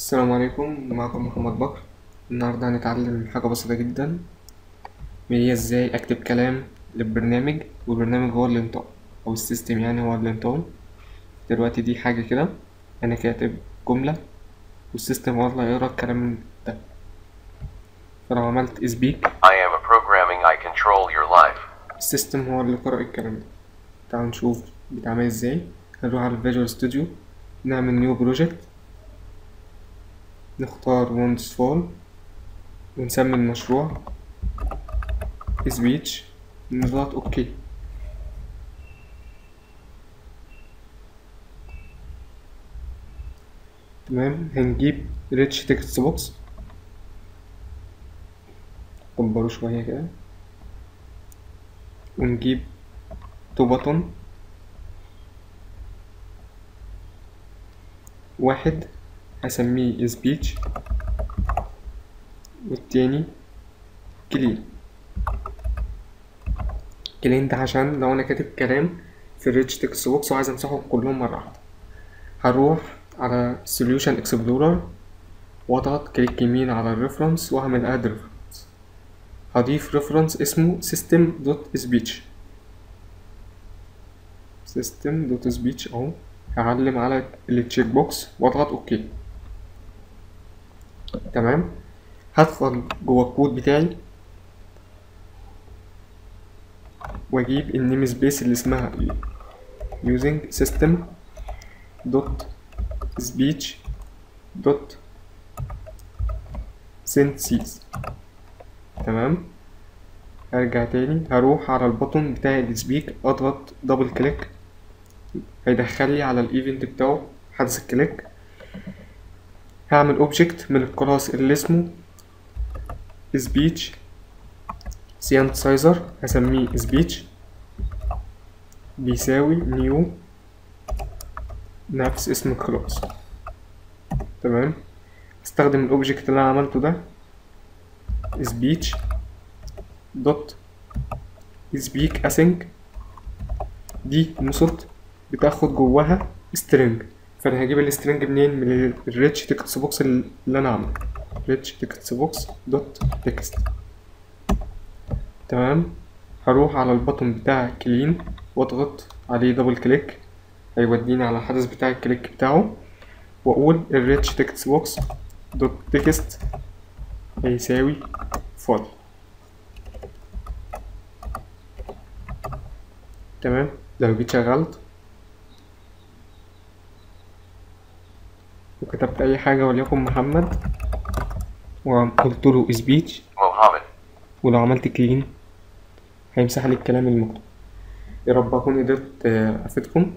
السلام عليكم، معكم محمد بكر. النهاردة هنتعلم حاجة بسيطة جدا، وهي ازاي اكتب كلام للبرنامج والبرنامج هو اللي ينطق، او السيستم يعني هو اللي ينطق. دلوقتي دي حاجة كده، انا كاتب جملة والسيستم هو اللي هيقرا الكلام ده. فلو عملت سبيك I am a programming I control your life. السيستم هو اللي قرأ الكلام ده. تعالوا نشوف بيتعمل ازاي. هنروح على الفيجوال ستوديو، نعمل نيو بروجكت، نختار ويندوز فول ونسمي المشروع سبيتش، نضغط اوكي. تمام، هنجيب ريتش تكست بوكس، كبره شوية كده، ونجيب تو بطن واحد هسميه سبيتش والتاني كلين. كلين ده عشان لو انا كاتب كلام في الريتش تكست بوكس وعايز امسحهم كلهم مرة واحدة، هروح على سوليوشن اكسبلورر واضغط كليك يمين على الريفرنس واعمل اد ريفرنس، هضيف ريفرنس اسمه system.speech. system.speech اهو، هعلم على التشيك بوكس واضغط اوكي. تمام، هدخل جوه الكود بتاعي واجيب النيم سبيس اللي اسمها using system dot speech dot synthesis. تمام، هرجع تاني، هروح على البطن بتاع السبيك، اضغط دبل كليك، هيدخل لي على الايفنت بتاعه حدث الكليك. هعمل اوبجكت من الكلاس اللي اسمه speech synthesizer، هسميه speech بيساوي نيو نفس اسم الكلاس. تمام، استخدم الاوبجكت اللي انا عملته ده speech دوت speak async، دي ميثود بتاخد جواها string، فانا هجيب السترنج منين؟ من الريتش تكست بوكس اللي انا عامله ريتش تكست بوكس دوت تكست. تمام، هروح على البطن بتاع كلين واضغط عليه دبل كليك، هيوديني على الحدث بتاع الكليك بتاعه، واقول الريتش تكست بوكس دوت تكست هيساوي فاضي. تمام، لو جيت شغلت وكتبت اي حاجة وليكن محمد وقلت له سبيتش، Mohammed. ولو عملت كلين هيمسح لي الكلام المكتوب. يا رب اكون قدرت افيدكم.